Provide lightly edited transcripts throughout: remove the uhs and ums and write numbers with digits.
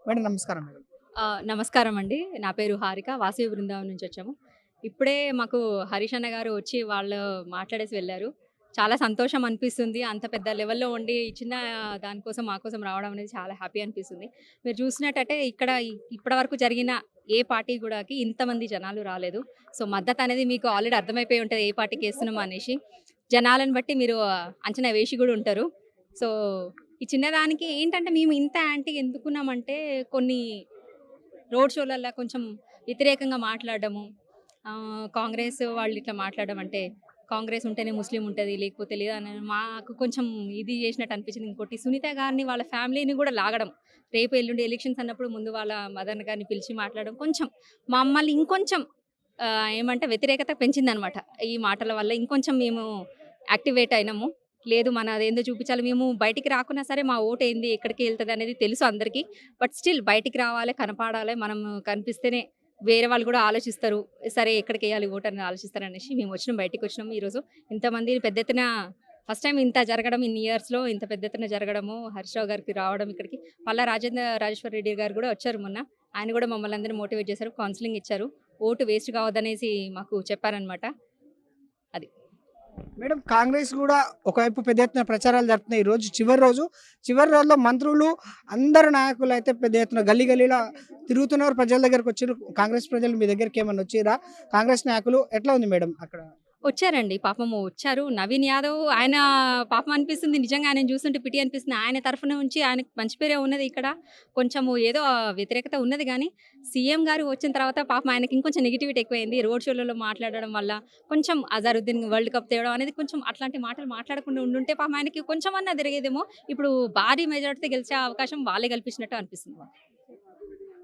Madam నమస్కారం madam. నమస్కారం అండి. నా పేరు హారిక. వాసవి బృందావనం నుంచి వచ్చాము. ఇప్పుడే మాకు హరీష్ అన్న గారు వచ్చి వాళ్ళు మాట్లాడేసి వెళ్లారు. చాలా సంతోషం అనిపిస్తుంది. అంత పెద్ద లెవెల్‌లో ఉండి ఈ చిన్న దానికోసం మా కోసం రావడం అనేది చాలా హ్యాపీ అనిపిస్తుంది. మీరు చూసినట్టయితే ఇక్కడ ఇప్పటివరకు జరిగిన ఏ పార్టీ గూడాకి ఇంతమంది జనాలు రాలేదు. సో, మద్దతనేది మీకు ఆల్రెడీ అర్థమైపోయి ఉంటది ఏ పార్టీకేస్తున్నాం అనేసి. జనాలను బట్టి మీరు అంచనా వేసి గూడా ఉంటారు. సో, ఈ చిన్నదానికి ఏంటంటే మేము ఇంత యాంటీ ఎందుకున్నామంటే కొన్ని రోడ్ షోలల్లా కొంచెం వ్యతిరేకంగా మాట్లాడడము. కాంగ్రెస్ వాళ్ళు ఇట్లా మాట్లాడడం అంటే, కాంగ్రెస్ ఉంటేనే ముస్లిం ఉంటది. లేకపోతే లేదని మాకు కొంచెం ఇది చేసినట్టు అనిపించింది. ఇంకోటి సునీత గారిని వాళ్ళ ఫ్యామిలీని కూడా లాగడం. రేపు ఎల్లుండి ఎలక్షన్స్ అన్నప్పుడు ముందు వాళ్ళ మదర్ గారిని పిలిచి మాట్లాడడం కొంచెం మమ్మల్ని ఇంకొంచెం ఏమంటే వ్యతిరేకత పెంచిందనమాట. ఈ మాటల వల్ల ఇంకొంచెం మేము యాక్టివేట్ అయినాము. లేదు మనదేందో చూపించాలి. మేము బయటికి రాకున్నా సరే మా ఓటేంది, ఎక్కడికి ఎళ్తదనేది తెలుసు అందరికీ. బట్ స్టిల్ బయటికి రావాలి, కనపడాలి. మనం కనిపిస్తేనే వేరే వాళ్ళు కూడా ఆలోచిస్తారు. సరే ఎక్కడికెయ్యాలి ఓటని ఆలోచిస్తారనేసి మేమొచ్చినాం, బయటికొచ్చినాం ఈరోజు. ఇంతమంది పెద్ద ఎత్తున ఫస్ట్ టైమ్ ఇంత జరగడం ఇన్ని ఇయర్స్‌లో ఇంత పెద్ద ఎత్తున జరగడము, హరీష్ రావు గారికి రావడం ఇక్కడికి. పల్లా రాజేశ్వర్ రెడ్డి గారు కూడా వచ్చారు మొన్న. ఆయన కూడా మమ్మల్ని అందరిని మోటివేట్ చేశారు. కౌన్సెలింగ్ ఇచ్చారు. ఓటు వేస్ట్ కావద్దనేసి మాకు చెప్పారనమాట. అది. మేడం కాంగ్రెస్ గూడా ఒకవైపు పెద్ద ఎత్తున ప్రచారాలు జరుపుతున్నాయి. ఈరోజు చివరి రోజు. చివరి రోజులో మంత్రులు అందరు నాయకులైతే పెద్ద ఎత్తున గల్లీ గల్లీలా తిరుగుతున్నారు. ప్రజల దగ్గరకొచ్చిర్రు. కాంగ్రెస్ ప్రజలు మీ దగ్గరికేమన్నా వచ్చిర్రా? కాంగ్రెస్ నాయకులు ఎట్లా ఉంది మేడం అక్కడ? వచ్చారండి. పాపము వచ్చారు. నవీన్ యాదవ్ ఆయన పాపం అనిపిస్తుంది నిజంగా ఆయనను చూస్తుంటే పిటి అనిపిస్తుంది. ఆయన తరఫున నుంచి ఆయనకు మంచి పేరే ఉన్నది ఇక్కడ. కొంచెము ఏదో వ్యతిరేకత ఉన్నది గానీ, సీఎం గారు వచ్చిన తర్వాత పాపం ఆయనకి ఇంకొంచెం నెగెటివిటీ ఎక్కువైంది. రోడ్ షోలలో మాట్లాడడం వల్ల కొంచెం అజరుద్దీన్ వరల్డ్ కప్ తేవడం అనేది కొంచెం అట్లాంటి మాటలు మాట్లాడకుండా ఉండుంటే పాపం ఆయనకి కొంచెమన్నా తిరిగేదేమో. ఇప్పుడు భారీ మెజారిటీతో గెలిచే అవకాశం వాళ్ళే కల్పించినట్టు అనిపిస్తుంది మాకు.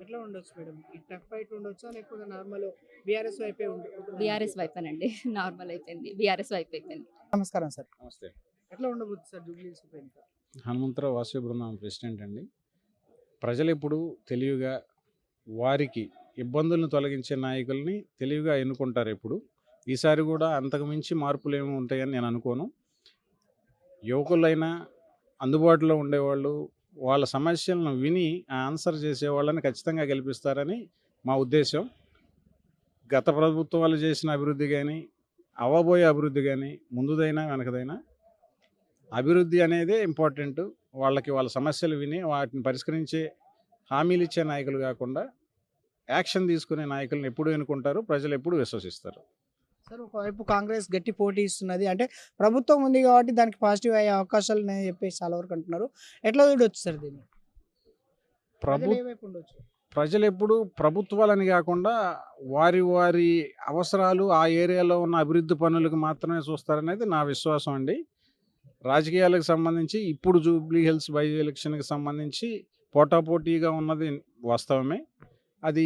ఎట్లా ఉండొచ్చు మేడం? ఈ టఫ్ ఫైట్ ఉండొచ్చా? లేకపోతే నార్మల్ బీఆర్ఎస్ వైపే ఉంటుందా మేడం? బీఆర్ఎస్ వైపేనండి. నార్మల్ అయిపోయింది. బీఆర్ఎస్ వైపు అయిపోయింది. నమస్కారం సార్. నమస్తే. ఎట్లా ఉండబోతుంది సార్ జూబ్లీ హిల్స్ ఉప ఎన్నిక? హనుమంతరావు వాసవి బృందం ప్రెసిడెంట్ అండి. ప్రజలెప్పుడు తెలివిగా వారికి ఇబ్బందులను తొలగించే నాయకుల్ని తెలివిగా ఎన్నుకుంటారు ఎప్పుడు. ఈసారి కూడా అంతకు మించి మార్పులేమి ఉంటాయని నేను అనుకోను. యువకులైనా అందుబాటులో ఉండేవాళ్ళు వాళ్ళ సమస్యలను విని ఆన్సర్ చేసేవాళ్ళని ఖచ్చితంగా గెలిపిస్తారని మా ఉద్దేశం. గత ప్రభుత్వాలు చేసిన అభివృద్ధి కానీ, అవ్వబోయే అభివృద్ధి కానీ, ముందుదైనా వెనకదైనా అభివృద్ధి అనేదే ఇంపార్టెంటు. వాళ్ళకి వాళ్ళ సమస్యలు విని వాటిని పరిష్కరించే హామీలు ఇచ్చే నాయకులు కాకుండా యాక్షన్ తీసుకునే నాయకులను ఎప్పుడు ఎన్నుకుంటారు, ప్రజలు ఎప్పుడు విశ్వసిస్తారు. సార్ ఒకవైపు కాంగ్రెస్ గట్టి పోటీ ఇస్తున్నది. అంటే ప్రభుత్వం ఉంది కాబట్టి దానికి పాజిటివ్ అయ్యే అవకాశాలు ఉన్నాయని చెప్పేసి చాలా వరకు అంటున్నారు. ఎట్లా చూడొచ్చు సార్ దీన్ని? ప్రభు ప్రజలు ఏ వైపు ఉండొచ్చు? ప్రజలు ఎప్పుడు ప్రభుత్వాలని కాకుండా వారి వారి అవసరాలు ఆ ఏరియాలో ఉన్న అభివృద్ధి పనులకు మాత్రమే చూస్తారనేది నా విశ్వాసం అండి. రాజకీయాలకు సంబంధించి ఇప్పుడు జూబ్లీ హిల్స్ బై ఎలక్షన్కి సంబంధించి పోటాపోటీగా ఉన్నది వాస్తవమే. అది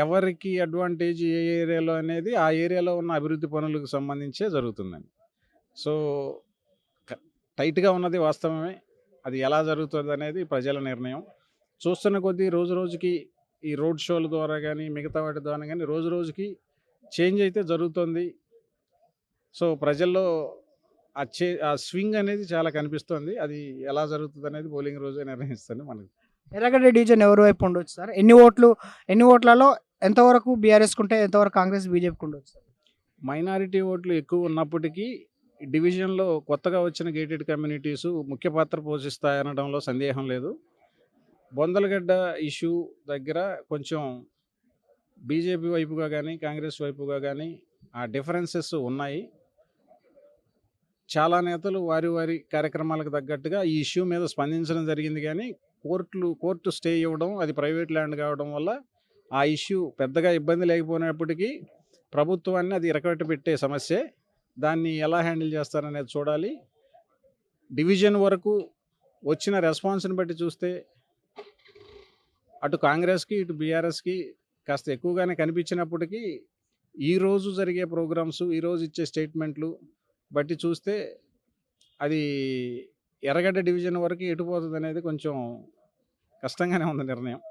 ఎవరికి అడ్వాంటేజ్ ఏ ఏరియాలో అనేది ఆ ఏరియాలో ఉన్న అభివృద్ధి పనులకు సంబంధించే జరుగుతుందండి. సో టైట్గా ఉన్నది వాస్తవమే. అది ఎలా జరుగుతుంది అనేది ప్రజల నిర్ణయం. చూస్తున్న కొద్దీ రోజు రోజుకి ఈ రోడ్ షోల ద్వారా కానీ మిగతా వాటి ద్వారా కానీ రోజు రోజుకి చేంజ్ అయితే జరుగుతుంది. సో ప్రజల్లో ఆ స్వింగ్ అనేది చాలా కనిపిస్తుంది. అది ఎలా జరుగుతుంది అనేది పోలింగ్ రోజే నిర్ణయిస్తుంది మనకి. ఎర్రగడ్డ డివిజన్ ఎవరి వైపు ఉండొచ్చు సార్? ఎన్ని ఓట్లలో ఎంతవరకు బీఆర్ఎస్‌కి ఉంటే ఎంతవరకు కాంగ్రెస్ బీజేపీకి ఉండొచ్చు సార్? మైనారిటీ ఓట్లు ఎక్కువ ఉన్నప్పటికీ డివిజన్లో కొత్తగా వచ్చిన గేటెడ్ కమ్యూనిటీసు ముఖ్య పాత్ర పోషిస్తాయనడంలో సందేహం లేదు. బొందలగడ్డ ఇష్యూ దగ్గర కొంచెం బీజేపీ వైపుగా కానీ కాంగ్రెస్ వైపుగా కానీ ఆ డిఫరెన్సెస్ ఉన్నాయి. చాలా నేతలు వారి వారి కార్యక్రమాలకు తగ్గట్టుగా ఈ ఇష్యూ మీద స్పందించడం జరిగింది. కానీ కోర్టు స్టే ఇవ్వడం, అది ప్రైవేట్ ల్యాండ్ కావడం వల్ల ఆ ఇష్యూ పెద్దగా ఇబ్బంది లేకపోయినప్పటికీ ప్రభుత్వాన్ని అది ఇరకబెట్టి పెట్టే సమస్యే. దాన్ని ఎలా హ్యాండిల్ చేస్తారనేది చూడాలి. డివిజన్ వరకు వచ్చిన రెస్పాన్స్ని బట్టి చూస్తే అటు కాంగ్రెస్కి ఇటు బీఆర్ఎస్కి కాస్త ఎక్కువగానే కనిపించినప్పటికీ ఈరోజు జరిగే ప్రోగ్రామ్స్, ఈరోజు ఇచ్చే స్టేట్మెంట్లు బట్టి చూస్తే అది ఎర్రగడ్డ డివిజన్ వరకు ఎటుపోతుంది అనేది కొంచెం కష్టంగానే ఉంది నిర్ణయం.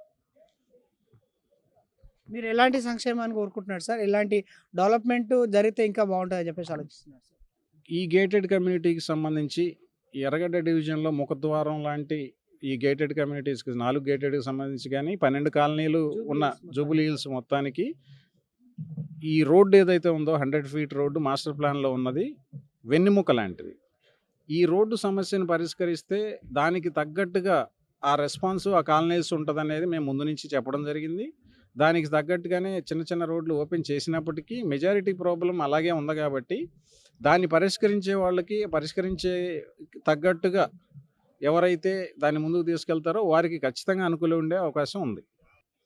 మీరు ఎలాంటి సంక్షేమాన్ని కోరుకుంటున్నారు సార్? ఎలాంటి డెవలప్‌మెంట్ జరిగితే ఇంకా బాగుంటుందని చెప్పేసి ఆలోచిస్తున్నారు సార్? ఈ గేటెడ్ కమ్యూనిటీకి సంబంధించి ఎర్రగడ్డ డివిజన్లో ముఖద్వారం లాంటి ఈ గేటెడ్ కమ్యూనిటీస్కి 4 గేటెడ్కి సంబంధించి కానీ 12 కాలనీలు ఉన్న జూబిలీ హిల్స్ మొత్తానికి ఈ రోడ్డు ఏదైతే ఉందో 100 ఫీట్ రోడ్డు మాస్టర్ ప్లాన్లో ఉన్నది వెన్నెముక లాంటిది. ఈ రోడ్డు సమస్యను పరిష్కరిస్తే దానికి తగ్గట్టుగా ఆ రెస్పాన్స్ ఆ కాలనీస్ ఉంటుందనేది మేము ముందు నుంచి చెప్పడం జరిగింది. దానికి తగ్గట్టుగానే చిన్న చిన్న రోడ్లు ఓపెన్ చేసినప్పటికీ మెజారిటీ ప్రాబ్లం అలాగే ఉంది కాబట్టి దాన్ని పరిష్కరించే వాళ్ళకి పరిష్కరించే తగ్గట్టుగా ఎవరైతే దాన్ని ముందుకు తీసుకెళ్తారో వారికి ఖచ్చితంగా అనుకూలం ఉండే అవకాశం ఉంది.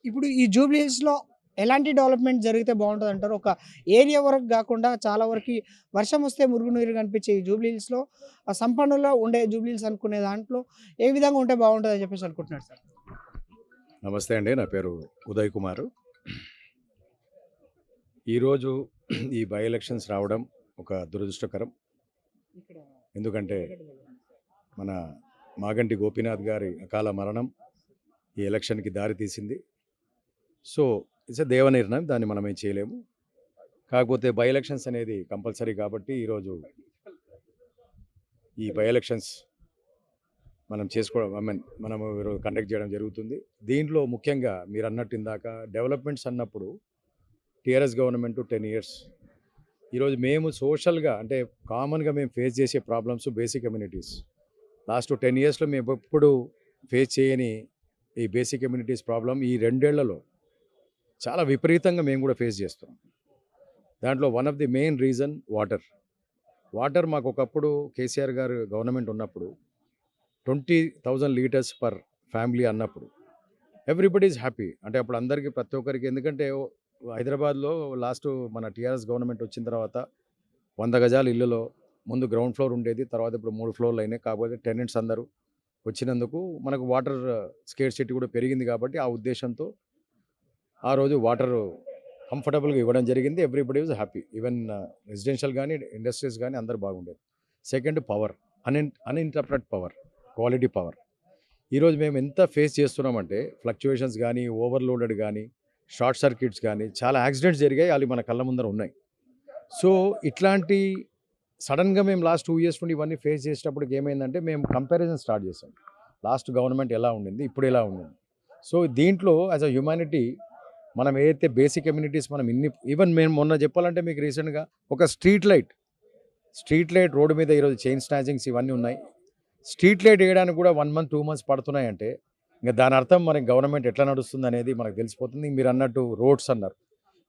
ఇప్పుడు ఈ జూబ్లీ హిల్స్‌లో ఎలాంటి డెవలప్‌మెంట్ జరిగితే బావుంటదంటారు? ఒక ఏరియా వరకు గాకుండా చాలా వరకి వర్షం వస్తే మురుగునీరు కనిపించే ఈ జూబ్లీ హిల్స్‌లో సంపన్నులో ఉండే జూబ్లీ హిల్స్ అనుకునే దాంట్లో ఏ విధంగా ఉంటే బావుంటదని చెప్పేసి అనుకుంటున్నారు సార్? నమస్తే అండి. నా పేరు ఉదయ్ కుమారు. ఈరోజు ఈ బై ఎలక్షన్స్ రావడం ఒక దురదృష్టకరం. ఎందుకంటే మన మాగంటి గోపీనాథ్ గారి అకాల మరణం ఈ ఎలక్షన్కి దారి తీసింది. సో ఇట్స్ ఎ దేవ నిర్ణయం, దాన్ని మనం ఏం చేయలేము. కాకపోతే బై ఎలక్షన్స్ అనేది కంపల్సరీ కాబట్టి ఈరోజు ఈ బై ఎలక్షన్స్ మనం చేసుకోవడం మనము ఈరోజు కండక్ట్ చేయడం జరుగుతుంది. దీంట్లో ముఖ్యంగా మీరు అన్నట్టు ఇందాక డెవలప్మెంట్స్ అన్నప్పుడు టీఆర్ఎస్ గవర్నమెంట్ 10 ఇయర్స్. ఈరోజు మేము సోషల్గా అంటే కామన్గా మేము ఫేస్ చేసే ప్రాబ్లమ్స్ బేసిక్ కమ్యూనిటీస్ లాస్ట్ 10 ఇయర్స్లో మేము ఎప్పుడు ఫేస్ చేయని ఈ బేసిక్ కమ్యూనిటీస్ ప్రాబ్లం ఈ 2 ఏళ్లలో చాలా విపరీతంగా మేము కూడా ఫేస్ చేస్తున్నాం. దాంట్లో one of the main reason water మాకు ఒకప్పుడు కేసీఆర్ గారు గవర్నమెంట్ ఉన్నప్పుడు 20,000 లీటర్స్ పర్ ఫ్యామిలీ అన్నప్పుడు ఎవ్రీబడి ఈజ్ హ్యాపీ. అంటే అప్పుడు అందరికీ ప్రతి ఒక్కరికి, ఎందుకంటే హైదరాబాద్లో లాస్ట్ మన టీఆర్ఎస్ గవర్నమెంట్ వచ్చిన తర్వాత 100 గజాల ఇల్లులో ముందు గ్రౌండ్ ఫ్లోర్ ఉండేది, తర్వాత ఇప్పుడు 3 ఫ్లోర్లు అయినాయి. కాకపోతే టెనెంట్స్ అందరూ వచ్చినందుకు మనకు వాటర్ స్కేర్సిటీ కూడా పెరిగింది కాబట్టి ఆ ఉద్దేశంతో ఆ రోజు వాటర్ కంఫర్టబుల్గా ఇవ్వడం జరిగింది. Everybody was happy. Even residential కానీ ఇండస్ట్రీస్ కానీ అందరూ బాగుండేది. Second power, uninterrupted power, quality power. ఈరోజు మేము ఎంత ఫేస్ చేస్తున్నామంటే ఫ్లక్చువేషన్స్ కానీ, ఓవర్లోడెడ్ కానీ, షార్ట్ సర్క్యూట్స్ కానీ, చాలా యాక్సిడెంట్స్ జరిగాయి. అవి మన కళ్ళ ముందర ఉన్నాయి. సో ఇట్లాంటి సడన్గా మేము లాస్ట్ 2 ఇయర్స్ నుండి ఇవన్నీ ఫేస్ చేసేటప్పటికి ఏమైందంటే మేము కంపారిజన్ స్టార్ట్ చేసాం. లాస్ట్ గవర్నమెంట్ ఎలా ఉండింది, ఇప్పుడు ఎలా ఉండింది. సో దీంట్లో యాజ్ అ హ్యుమానిటీ మనం ఏదైతే బేసిక్ కమ్యూనిటీస్ మనం ఈవెన్ మేము మొన్న చెప్పాలంటే మీకు రీసెంట్గా ఒక స్ట్రీట్ లైట్ రోడ్డు మీద ఈరోజు చైన్ స్నాచింగ్స్ ఇవన్నీ ఉన్నాయి. స్ట్రీట్ లైట్ వేయడానికి కూడా 1 month 2 months పడుతున్నాయంటే ఇంకా దాని అర్థం మనకి గవర్నమెంట్ ఎట్లా నడుస్తుంది అనేది మనకు తెలిసిపోతుంది. మీరు అన్నట్టు రోడ్స్ అన్నారు.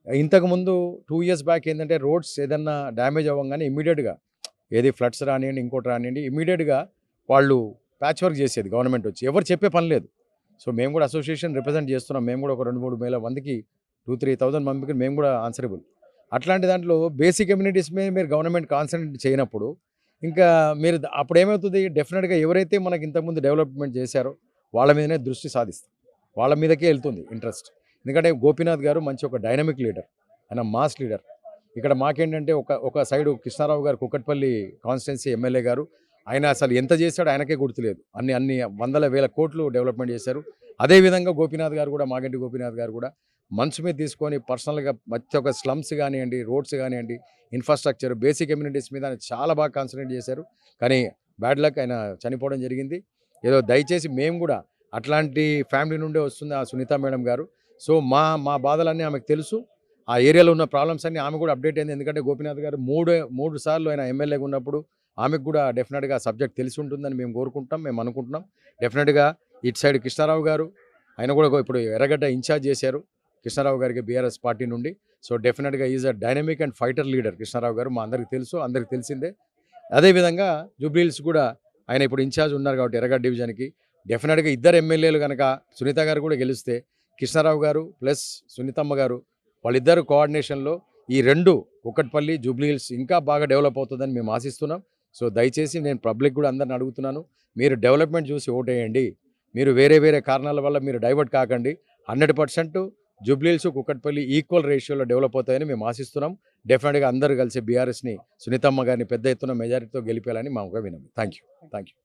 ఇంతకుముందు 2 years బ్యాక్ ఏంటంటే రోడ్స్ ఏదన్నా డ్యామేజ్ అవ్వగానే ఇమీడియట్గా ఏది ఫ్లడ్స్ రానివ్వండి ఇంకోటి రానివ్వండి ఇమీడియట్గా వాళ్ళు ప్యాచ్ వర్క్ చేసేది గవర్నమెంట్ వచ్చి, ఎవరు చెప్పే పని లేదు. సో మేము కూడా అసోసియేషన్ రిప్రజెంట్ చేస్తున్నాం. మేము కూడా ఒక 2-3 వేల మందికి 2,000-3,000 మందికి మేము కూడా ఆన్సరబుల్. అట్లాంటి దాంట్లో బేసిక్ కమ్యూనిటీస్ మీద మీరు గవర్నమెంట్ కాన్సన్ట్రేట్ చేయనప్పుడు ఇంకా మీరు అప్పుడు ఏమవుతుంది, డెఫినెట్గా ఎవరైతే మనకి ఇంతకుముందు డెవలప్మెంట్ చేశారో వాళ్ళ మీదనే దృష్టి సాధిస్తాం, వాళ్ళ మీదకే వెళ్తుంది ఇంట్రెస్ట్. ఎందుకంటే గోపీనాథ్ గారు మంచి ఒక డైనమిక్ లీడర్, ఆయన మాస్ లీడర్. ఇక్కడ మాకేంటంటే ఒక సైడు కృష్ణారావు గారు కుక్కట్పల్లి కాన్స్టిట్యున్సీ ఎమ్మెల్యే గారు, ఆయన అసలు ఎంత చేశాడో ఆయనకే గుర్తులేదు. అన్ని వందల వేల కోట్లు డెవలప్మెంట్ చేశారు. అదేవిధంగా గోపీనాథ్ గారు కూడా, మాగంటి గోపీనాథ్ గారు కూడా మనసు మీద తీసుకొని పర్సనల్గా ప్రతి ఒక్క స్లమ్స్ కానివ్వండి, రోడ్స్ కానివ్వండి, ఇన్ఫ్రాస్ట్రక్చర్, బేసిక్ కమ్యూనిటీస్ మీద ఆయన చాలా బాగా కాన్సన్ట్రేట్ చేశారు. కానీ బ్యాడ్ లక్ ఆయన చనిపోవడం జరిగింది. ఏదో దయచేసి మేము కూడా అట్లాంటి ఫ్యామిలీ నుండే వస్తుంది ఆ సునీత మేడం గారు. సో మా బాధలన్నీ ఆమెకు తెలుసు. ఆ ఏరియాలో ఉన్న ప్రాబ్లమ్స్ అన్నీ ఆమె కూడా అప్డేట్ అయింది. ఎందుకంటే గోపీనాథ్ గారు మూడు సార్లు ఆయన ఎమ్మెల్యేగా ఉన్నప్పుడు ఆమెకు కూడా డెఫినెట్గా సబ్జెక్ట్ తెలిసి ఉంటుందని మేము కోరుకుంటున్నాం, మేము అనుకుంటున్నాం. డెఫినెట్గా ఇటు సైడ్ కృష్ణారావు గారు, ఆయన కూడా ఇప్పుడు ఎర్రగడ్డ ఇన్ఛార్జ్ చేశారు కృష్ణారావు గారికి బీఆర్ఎస్ పార్టీ నుండి. సో డెఫినెట్గా is a dynamic and fighter leader Krishnarao garu, మా అందరికీ తెలుసు, అందరికీ తెలిసిందే. అదేవిధంగా జూబ్లీ హిల్స్ కూడా ఆయన ఇప్పుడు ఇన్ఛార్జ్ ఉన్నారు కాబట్టి ఎర్రగడ్డ డివిజన్కి డెఫినెట్గా ఇద్దరు ఎమ్మెల్యేలు కనుక సునీత గారు కూడా గెలిస్తే కృష్ణారావు గారు ప్లస్ సునీతమ్మ గారు వాళ్ళిద్దరు కోఆర్డినేషన్లో ఈ 2 కుక్కట్పల్లి జూబ్లీ హిల్స్ ఇంకా బాగా డెవలప్ అవుతుందని మేము ఆశిస్తున్నాం. సో దయచేసి నేను పబ్లిక్ కూడా అందరిని అడుగుతున్నాను, మీరు డెవలప్మెంట్ చూసి ఓటేయండి. మీరు వేరే కారణాల వల్ల మీరు డైవర్ట్ కాకండి. 100% జూబ్లీ హిల్స్ కుక్కట్పల్లి ఈక్వల్ రేషియోలో డెవలప్ అవుతాయని మేము ఆశిస్తున్నాం. డెఫినెట్గా అందరూ కలిసి బీఆర్ఎస్ని సునీతమ్మ గారిని పెద్ద ఎత్తున మెజారిటీతో గెలిపేయాలని మా ఒక వినయం. Thank you.